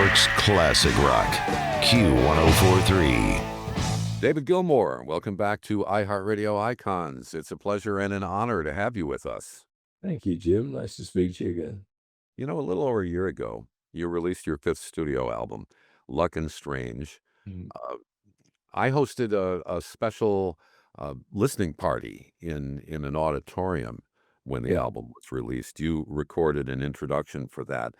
York's classic rock, Q1043. David Gilmour, welcome back to iHeartRadio Icons. It's a pleasure and an honor to have you with us. Thank you, Jim. Nice to speak to you again. You know, a little over a year ago, you released your fifth studio album, Luck and Strange. Uh, I hosted a special listening party in an auditorium when the album was released. You recorded an introduction for that.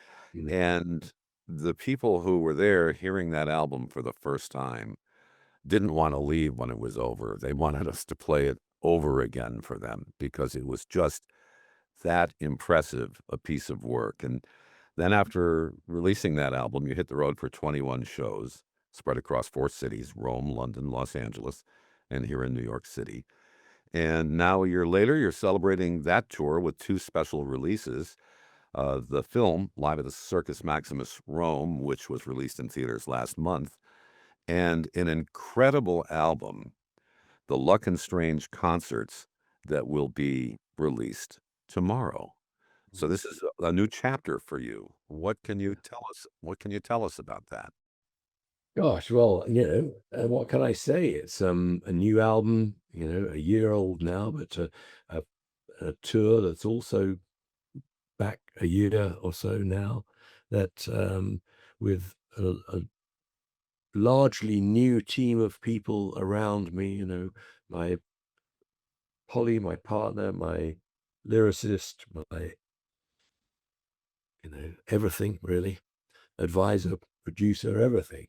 And the people who were there hearing that album for the first time didn't want to leave when it was over. They wanted us to play it over again for them because it was just that impressive a piece of work. And then after releasing that album, you hit the road for 21 shows spread across 4 cities, Rome, London, Los Angeles, and here in New York City. And now a year later, you're celebrating that tour with 2 special releases. The film, Live at the Circus Maximus Rome, which was released in theaters last month, and an incredible album, the Luck and Strange concerts that will be released tomorrow. So this is a new chapter for you. What can you tell us? What can you tell us about that? Gosh, well, what can I say? It's a new album, a year old now, but a tour that's also back a year or so now, that with a largely new team of people around me, my Polly, my partner, my lyricist, my everything really, advisor, producer, everything.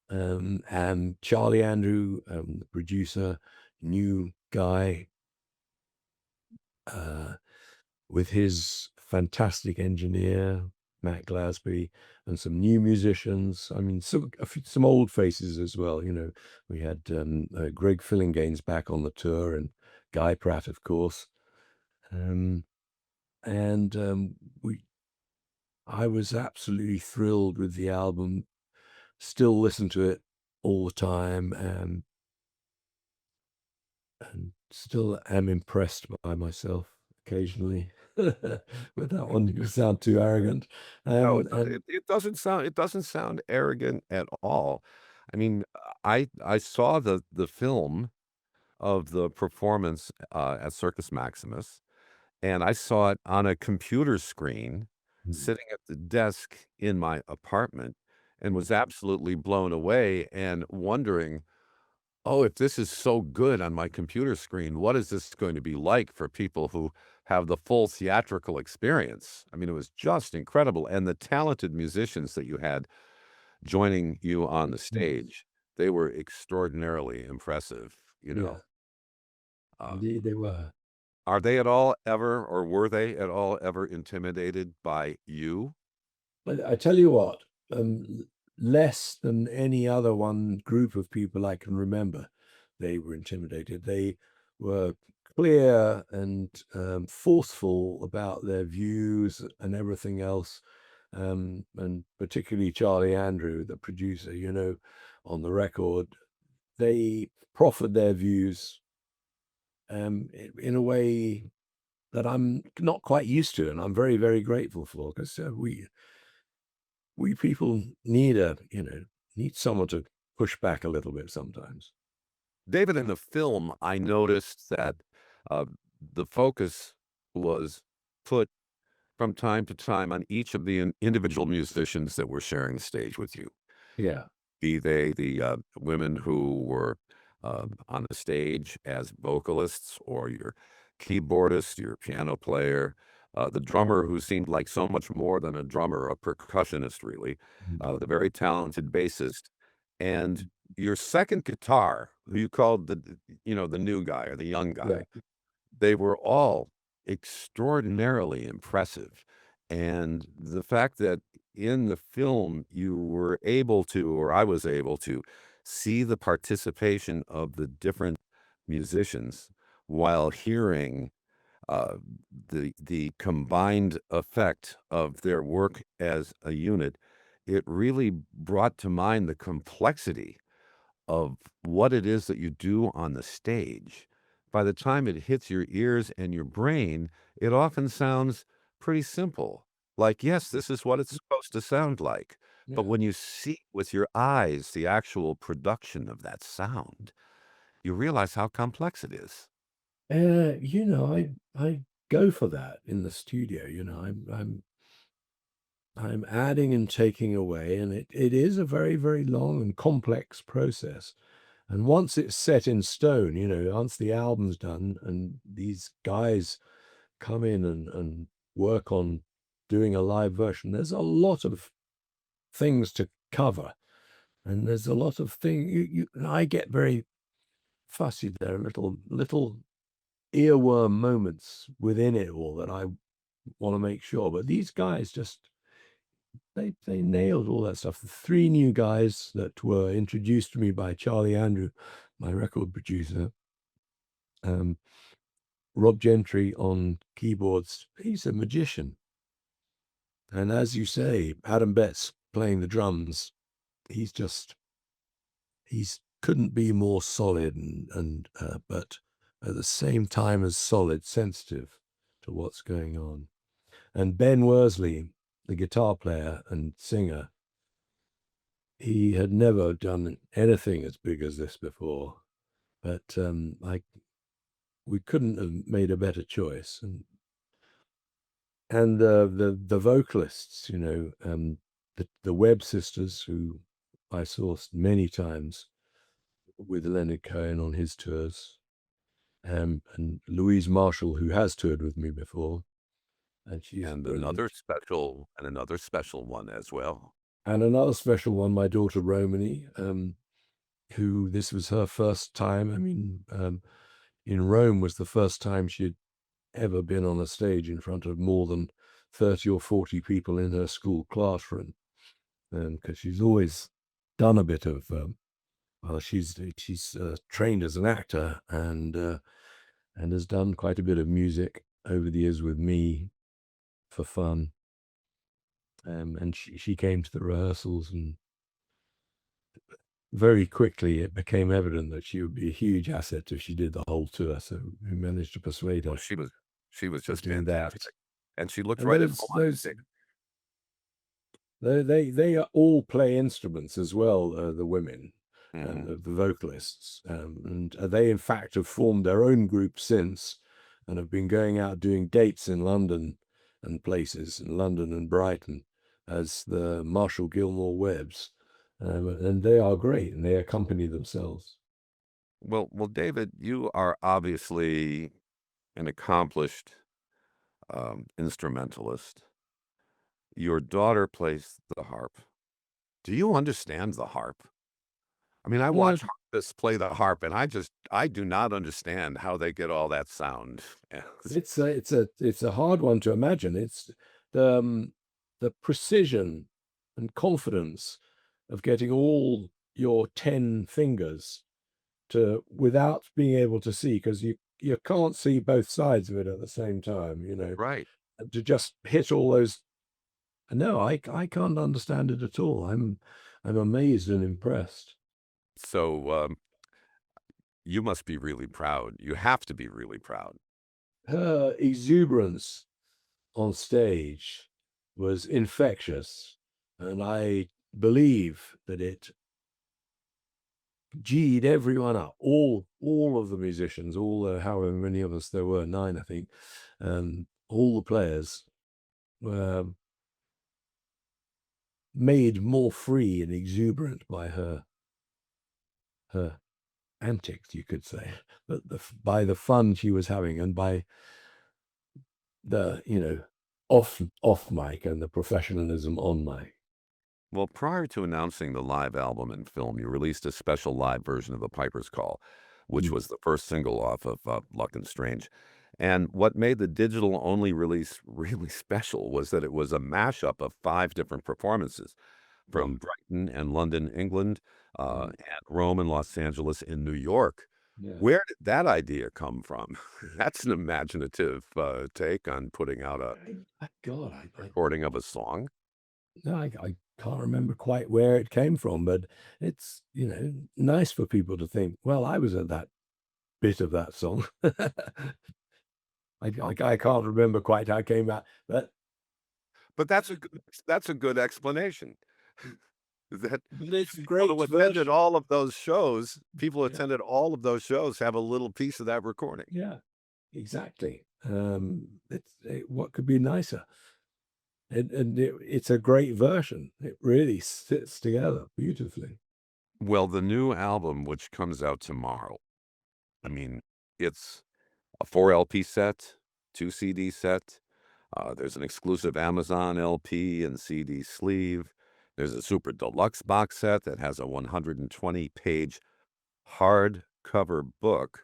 And Charlie Andrew, the producer, new guy, with his fantastic engineer, Matt Glasby, and some new musicians. I mean, some old faces as well. We had Greg Fillinganes back on the tour, and Guy Pratt, of course. I was absolutely thrilled with the album. Still listen to it all the time, and still am impressed by myself occasionally. With that one, you sound too arrogant. No, it doesn't sound arrogant at all. I mean, I saw the film of the performance at Circus Maximus, and I saw it on a computer screen sitting at the desk in my apartment, and was absolutely blown away and wondering, oh, if this is so good on my computer screen, what is this going to be like for people who have the full theatrical experience? I mean, it was just incredible. And the talented musicians that you had joining you on the stage, they were extraordinarily impressive, Yeah, indeed they were. Are they at all ever, or were they at all ever intimidated by you? But I tell you what, less than any other one group of people I can remember, they were intimidated. They were clear and forceful about their views and everything else. And particularly Charlie Andrew, the producer, on the record, they proffered their views in a way that I'm not quite used to, and I'm very, very grateful for, because we people need someone to push back a little bit sometimes. David, in the film, I noticed that the focus was put from time to time on each of the individual musicians that were sharing the stage with you. Yeah. Be they the women who were on the stage as vocalists, or your keyboardist, your piano player, the drummer who seemed like so much more than a drummer, a percussionist, really, the very talented bassist, and your second guitar, who you called the new guy or the young guy. Yeah. They were all extraordinarily impressive. And the fact that in the film you were able to, or I was able to, see the participation of the different musicians while hearing the combined effect of their work as a unit, it really brought to mind the complexity of what it is that you do on the stage. By the time it hits your ears and your brain, it often sounds pretty simple. Like, yes, this is what it's supposed to sound like. But Yeah. when you see with your eyes the actual production of that sound, you realize how complex it is. I go for that in the studio. I'm adding and taking away, and it is a very, very long and complex process. And once it's set in stone, once the album's done and these guys come in and work on doing a live version, there's a lot of things to cover. And there's a lot of things and I get very fussy. There are little earworm moments within it all that I want to make sure. But these guys just they nailed all that stuff. The three new guys that were introduced to me by Charlie Andrew, my record producer, um, Rob Gentry on keyboards. He's a magician. And as you say, Adam Betts playing the drums, he's just he's couldn't be more solid and but at the same time as solid, sensitive to what's going on. And Ben Worsley, the guitar player and singer, he had never done anything as big as this before. But we couldn't have made a better choice. And the vocalists, the Webb sisters, who I saw many times with Leonard Cohen on his tours, and Louise Marshall, who has toured with me before, and she's And brilliant. another special one as well. And another special one, my daughter Romany, who this was her first time. I mean, in Rome was the first time she'd ever been on a stage in front of more than 30 or 40 people in her school classroom, because she's always done a bit of well, she's trained as an actor and has done quite a bit of music over the years with me for fun. And she came to the rehearsals, and very quickly it became evident that she would be a huge asset if she did the whole tour. So we managed to persuade Well, her she was to just do that. fantastic, and she looked And right at those home on those stage. they all play instruments as well, the women, Mhm. the vocalists, and they in fact have formed their own group since, and have been going out doing dates in London and places in London and Brighton as the Marshall Gilmour Webbs, and they are great, and they accompany themselves. Well, David, you are obviously an accomplished, instrumentalist. Your daughter plays the harp. Do you understand the harp? I mean, I Uh, watch harpists play the harp, and I do not understand how they get all that sound. Yes. it's a hard one to imagine. It's the precision and confidence of getting all your 10 fingers to without being able to see, because you can't see both sides of it at the same time, Right. to just hit all those. No, I can't understand it at all. I'm amazed and impressed. So, you must be really proud. You have to be really proud. Her exuberance on stage was infectious, and I believe that it G'd everyone up, all of the musicians, all the however many of us there were, 9, I think, all the players were made more free and exuberant by her antics, you could say, but by the fun she was having, and by the off mic and the professionalism on mic. Well, prior to announcing the live album and film, you released a special live version of The Piper's Call, which Mm. was the first single off of Luck and Strange. And what made the digital only release really special was that it was a mashup of 5 different performances Yeah. from Brighton and London, England, Mm. and Rome and Los Angeles in New York. Yeah. Where did that idea come from? That's an imaginative take on putting out a God, recording of a song. no, I can't remember quite where it came from, but it's, nice for people to think, well, I was at that bit of that song. I can't remember quite how it came out, but But that's a good explanation. That But it's a people great who attended version. all of those shows, people who Yeah, attended all of those shows have a little piece of that recording. yeah, exactly. What could be nicer? It's a great version. It really sits together beautifully. Well, the new album, which comes out tomorrow, I mean, it's a 4 LP set, 2 CD set. There's an exclusive Amazon LP and CD sleeve. There's a super deluxe box set that has a 120-page hardcover book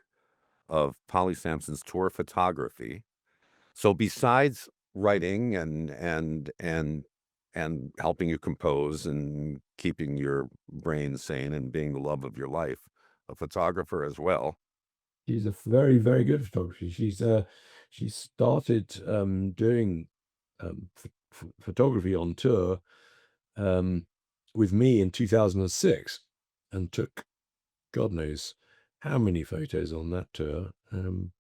of Polly Sampson's tour photography. So besides writing and helping you compose and keeping your brain sane and being the love of your life, a photographer as well. She's a very, very good photographer. She started doing photography on tour um, with me in 2006 and took God knows how many photos on that tour, and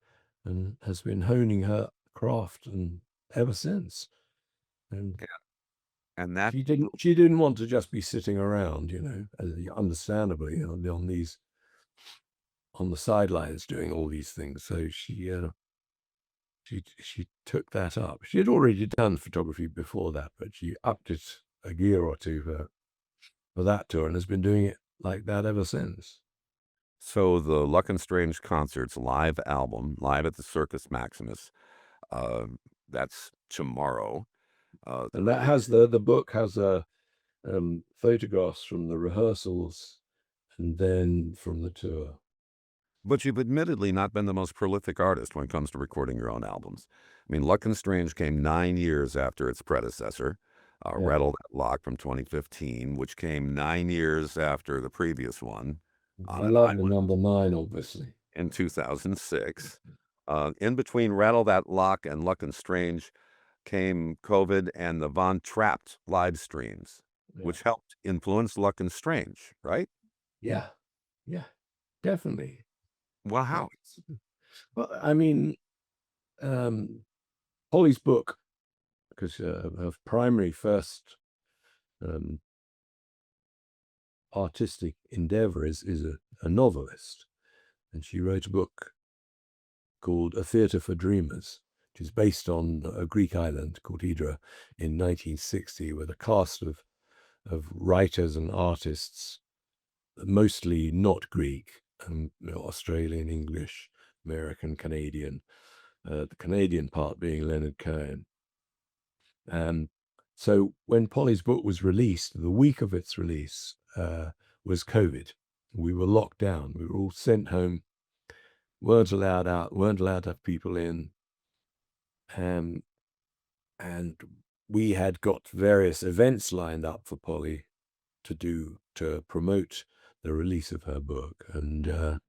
has been honing her craft and ever since. And Yeah. And that she didn't want to just be sitting around, understandably on the sidelines doing all these things. So she took that up. She had already done photography before that, but she upped it a year or two for that tour and has been doing it like that ever since. So the Luck and Strange Concerts live album, live at the Circus Maximus, uh, that's tomorrow. The And that release. has the book has photographs from the rehearsals and then from the tour. But you've admittedly not been the most prolific artist when it comes to recording your own albums. I mean, Luck and Strange came 9 years after its predecessor, Yeah, Rattle That Lock from 2015, which came 9 years after the previous one I on an love the island number 9, obviously. in 2006. In between Rattle That Lock and Luck and Strange came COVID and the Von Trapped live streams, Yeah, which helped influence Luck and Strange, right? yeah, yeah, definitely. Well, how? That's, well, I mean, um, Holly's book, because her primary first um, artistic endeavor is a novelist, and she wrote a book called A Theatre for Dreamers, which is based on a Greek island called Hydra in 1960, with a cast of writers and artists, mostly not Greek, Australian, English, American, Canadian. The Canadian part being Leonard Cohen. Um, so when Polly's book was released, the week of its release was COVID. We were locked down. We were all sent home, weren't allowed out, weren't allowed to have people in. Um, and we had got various events lined up for Polly to do to promote the release of her book, and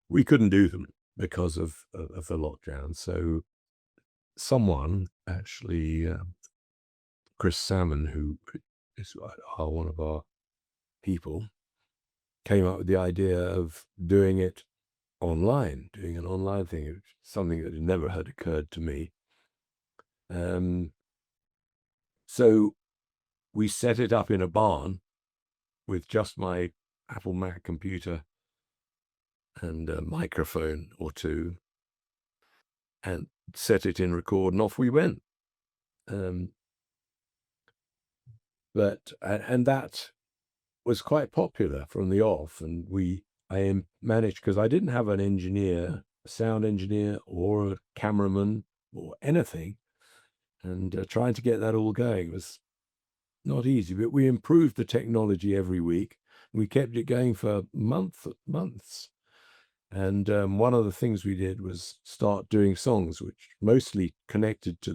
we couldn't do them because of the lockdown. So someone actually, Chris Salmon, who is one of our people, came up with the idea of doing it online, doing an online thing. It was something that had never had occurred to me. Um, so we set it up in a barn with just my Apple Mac computer and a microphone or two, and set it in record, and off we went. Um, and that was quite popular from the off, and I managed, because I didn't have an engineer, a sound engineer, or a cameraman, or anything, and trying to get that all going was not easy. But we improved the technology every week. We kept it going for months. And one of the things we did was start doing songs, which mostly connected to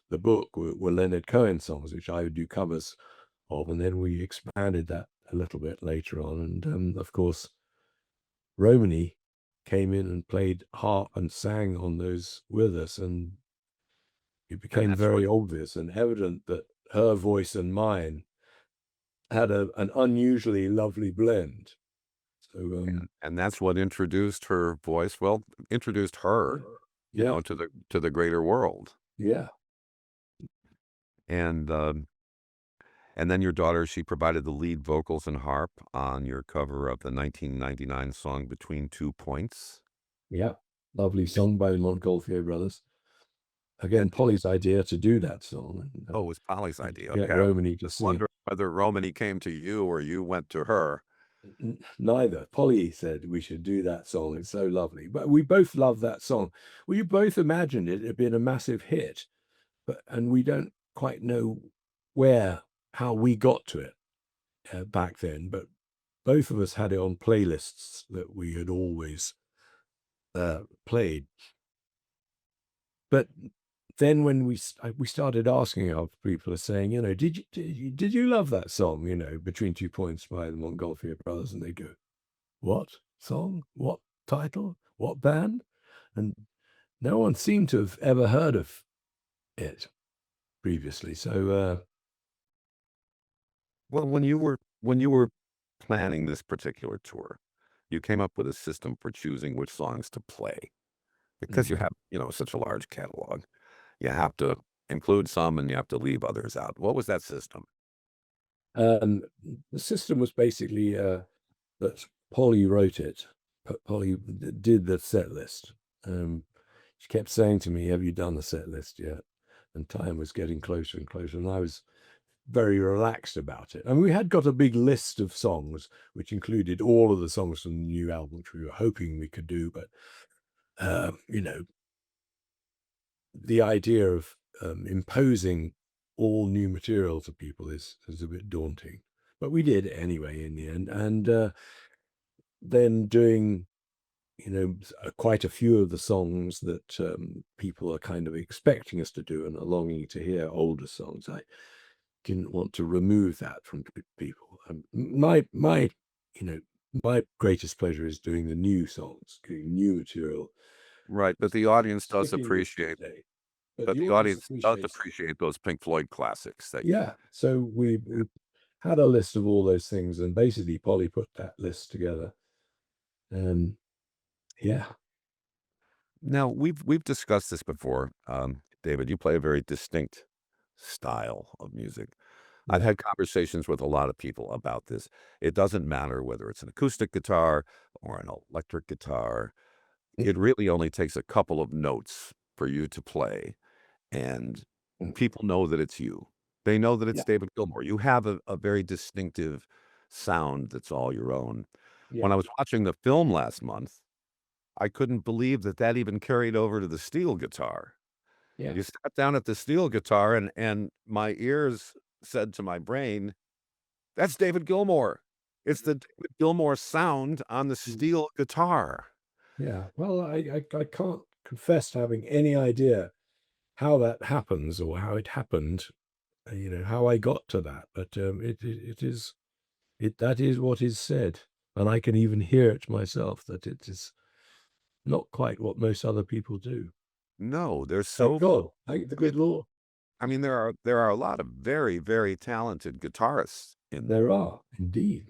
the book were Leonard Cohen songs, which I would do covers of. And then we expanded that a little bit later on. And of course, Romany came in and played harp and sang on those with us. And it And became that's what very obvious and evident that her voice and mine had an unusually lovely blend. So, and that's what introduced her voice, well, introduced her, yeah, to the greater world. yeah. And And then your daughter, she provided the lead vocals and harp on your cover of the 1999 song Between 2 Points. Yeah, lovely song by the Montgolfier brothers. Again, And Polly's idea to do that song, and oh, it was Polly's idea. get Okay. I was Romany to just sing. wondering whether Romany came to you or you went to her. Neither. Polly said we should do that song. It's so lovely. But we both love that song. We both imagined it had been a massive hit, and we don't quite know how we got to it back then. But both of us had it on playlists that we had always played. But then when we started asking our people, saying, did you love that song, Between 2 Points by the Montgolfier brothers? And they go, what song? What title? What band? And no one seemed to have ever heard of it previously. So Well, when you were planning this particular tour, you came up with a system for choosing which songs to play because you mm, have, such a large catalog. You have to include some and you have to leave others out. What was that system? um, the system was basically that Polly wrote it. Polly did the set list. She kept saying to me, "Have you done the set list yet?" And time was getting closer and closer, and I was very relaxed about it. And we had got a big list of songs, which included all of the songs from the new album, which we were hoping we could do. But you know, the idea of imposing all new material to people is a bit daunting. But we did it anyway in the end, and then doing quite a few of the songs that people are kind of expecting us to do and are longing to hear older songs. I didn't want to remove that from people. You know, my greatest pleasure is doing the new songs, doing new material, Right, but the audience does sticking with appreciate today. But but the the audience audience does appreciates, appreciate those Pink Floyd classics that yeah. So we had a list of all those things, and basically Polly put that list together. And yeah, Now, we've discussed this before, David, you play a very distinct style of music. I've yeah, had conversations with a lot of people about this. It doesn't matter whether it's an acoustic guitar or an electric guitar. It really only takes a couple of notes for you to play, and people know that it's you. They know that it's yeah, David Gilmour. You have a very distinctive sound that's all your own. When yeah, I was watching the film last month, I couldn't believe that that even carried over to the steel guitar. yeah. You sat down at the steel guitar and my ears said to my brain, "That's David Gilmour. It's the David Gilmour sound on the Mm. steel guitar." Yeah. Well, I can't confess to having any idea how that happens or how it happened, how I got to that. But that is what is said. And I can even hear it myself that it is not quite what most other people do. No, there's Thank so God. Thank the good Lord. I mean, there are a lot of very, very talented guitarists in There are indeed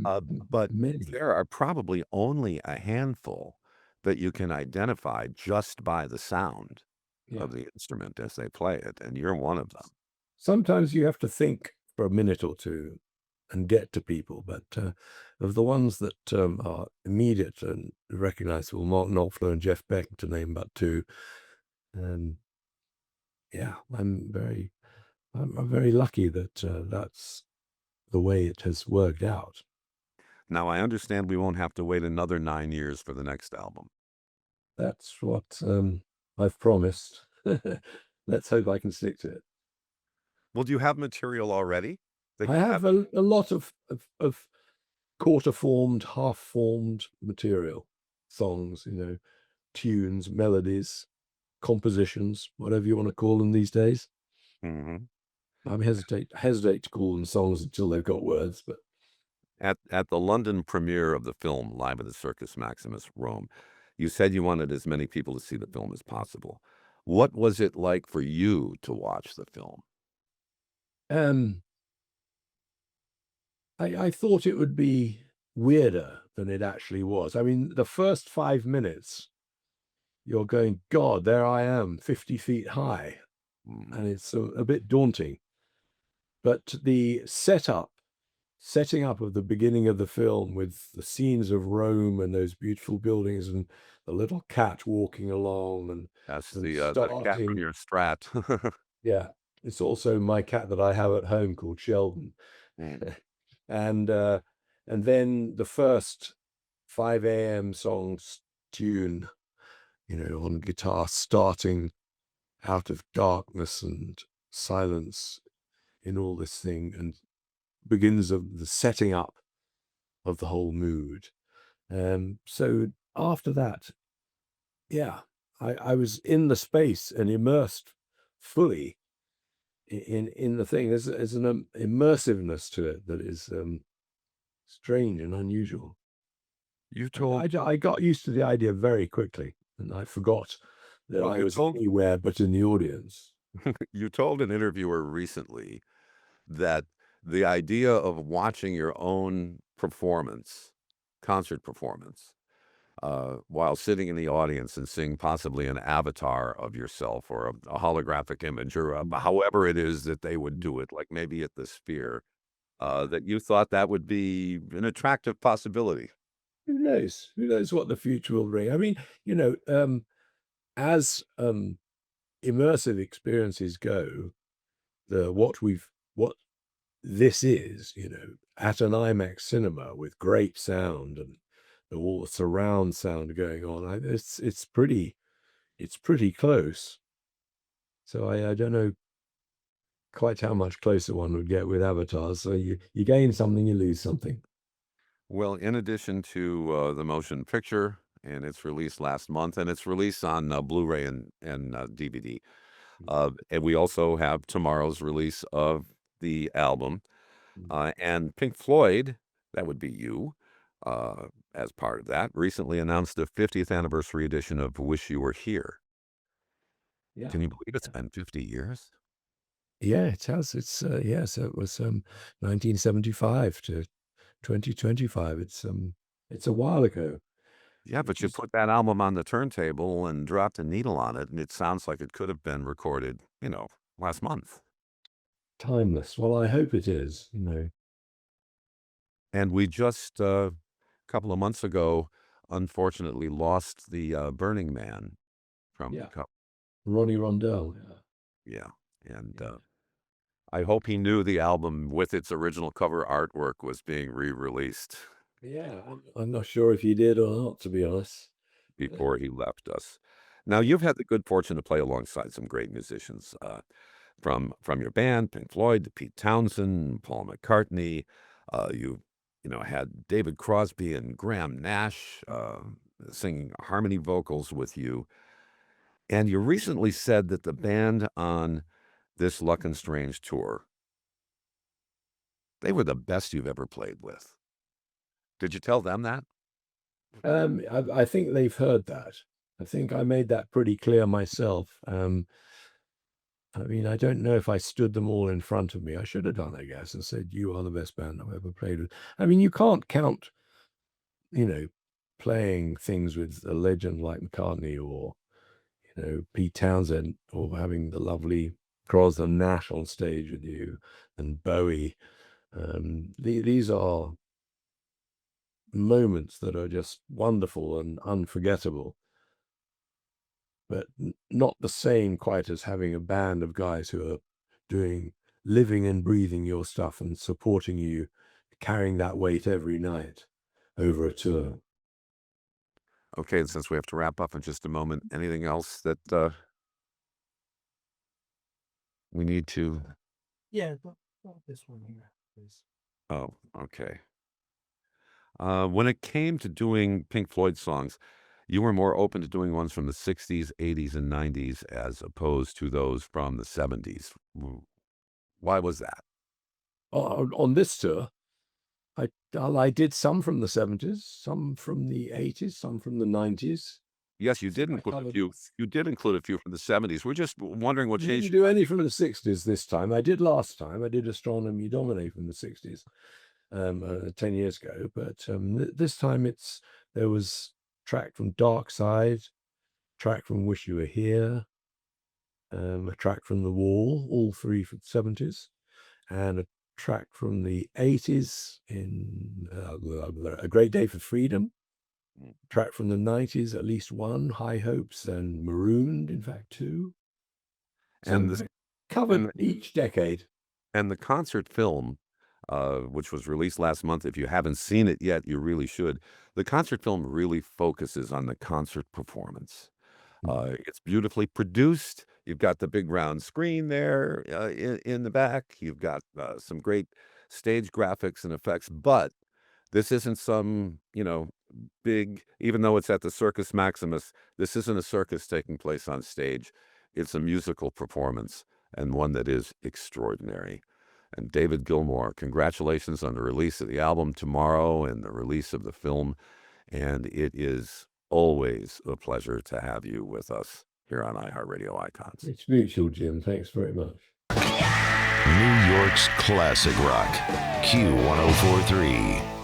but many. there are probably only a handful that you can identify just by the sound Yeah. of the instrument as they play it, and you're one of them. Sometimes you have to think for a minute or two and get to people, but of the ones that are immediate and recognizable, Mark Knopfler and Jeff Beck, to name but two, um, yeah, I'm very lucky that that's the way it has worked out. Now, I understand we won't have to wait another 9 years for the next album. That's what I've promised. Let's hope I can stick to it. Well, do you have material already that I you have have? a lot of quarter formed, half formed material, songs, tunes, melodies, compositions, whatever you want to call them these days. Mhm. I hesitate to call them songs until they've got words, but At the London premiere of the film Live at the Circus Maximus, Rome, you said you wanted as many people to see the film as possible. What was it like for you to watch the film? um, I thought it would be weirder than it actually was. I mean, the first 5 minutes, you're going, God, there I am, 50 feet high, Mhm. and it's a bit daunting. But the setting up of the beginning of the film with the scenes of Rome and those beautiful buildings and the little cat walking along That's and the cat from starting, your Strat. yeah, it's also my cat that I have at home called Sheldon. Mm. And and then the first 5 a.m. song's tune, on guitar, starting out of darkness and silence in all this thing, and begins of the setting up of the whole mood. So after that, yeah, I was in the space and immersed fully in the thing. There's an immersiveness to it that is strange and unusual. You told I got used to the idea very quickly, and I forgot that well, I was anywhere but in the audience. you told an interviewer recently that the idea of watching your own performance, concert performance, while sitting in the audience and seeing possibly an avatar of yourself or a holographic image or however it is that they would do it, like maybe at the Sphere, that you thought that would be an attractive possibility. Who knows? Who knows what the future will bring? I mean, as immersive experiences go, what this is, at an IMAX cinema with great sound and all the surround sound going on, it's pretty close. So I don't know quite how much closer one would get with avatars. So you gain something, you lose something. Well, in addition to the motion picture and its release last month, and its release on Blu-ray and DVD, and we also have tomorrow's release of the album. And Pink Floyd, that would be you, as part of that, recently announced the 50th anniversary edition of Wish You Were Here. Yeah. Can you believe it's been 50 years? Yeah, it has. So it was 1975 to 2025. It's a while ago, Yeah, but which you is put that album on the turntable and dropped a needle on it, and it sounds like it could have been recorded, last month. timeless. Well, I hope it is, And we just, a couple of months ago, unfortunately lost the Burning Man from the Yeah. cup. Ronnie Rondell. Yeah. And Yeah. I hope he knew the album with its original cover artwork was being re-released Yeah. I'm not sure if he did or not, to be honest. before he left us. Now, you've had the good fortune to play alongside some great musicians, from your band, Pink Floyd, to Pete Townsend, Paul McCartney. You had David Crosby and Graham Nash singing harmony vocals with you. And you recently said that the band on this Luck and Strange tour, they were the best you've ever played with. Did you tell them that? I think they've heard that. I think I made that pretty clear myself. I mean, I don't know if I stood them all in front of me. I should have done, I guess, and said, "You are the best band I've ever played with." I mean, you can't count, you know, playing things with a legend like McCartney or, Pete Townsend, or having the lovely Crosby and Nash on stage with you and Bowie. These are moments that are just wonderful and unforgettable, but not the same quite as having a band of guys who are doing, living and breathing your stuff and supporting you, carrying that weight every night over a tour. Okay, and since we have to wrap up in just a moment, anything else that we need to? Yeah, this one here, please. Oh, okay. When it came to doing Pink Floyd songs, you were more open to doing ones from the 60s, 80s, and 90s as opposed to those from the 70s. Why was that? On this tour, I did some from the 70s, some from the 80s, some from the 90s. Yes, you I think did I include a covered. few. You did include a few from the 70s. We're just wondering what I didn't changed. do any from the 60s this time. I did last time. I did Astronomy Domine from the 60s, 10 years ago. But this time there was track from Dark Side, track from Wish You Were Here, a track from The Wall, all three from the 70s, and a track from the 80s in A Great Day for Freedom, track from the 90s, at least one, High Hopes, and Marooned, in fact, two. So And this covered and each decade. and the concert film, which was released last month, if you haven't seen it yet, you really should. The concert film really focuses on the concert performance. It's beautifully produced. You've got the big round screen there in the back. You've got some great stage graphics and effects, but this isn't some, big, even though it's at the Circus Maximus, this isn't a circus taking place on stage. It's a musical performance and one that is extraordinary. And David Gilmour, congratulations on the release of the album tomorrow and the release of the film. And it is always a pleasure to have you with us here on iHeartRadio Icons. It's mutual, Jim. Thanks very much. New York's classic rock, Q1043.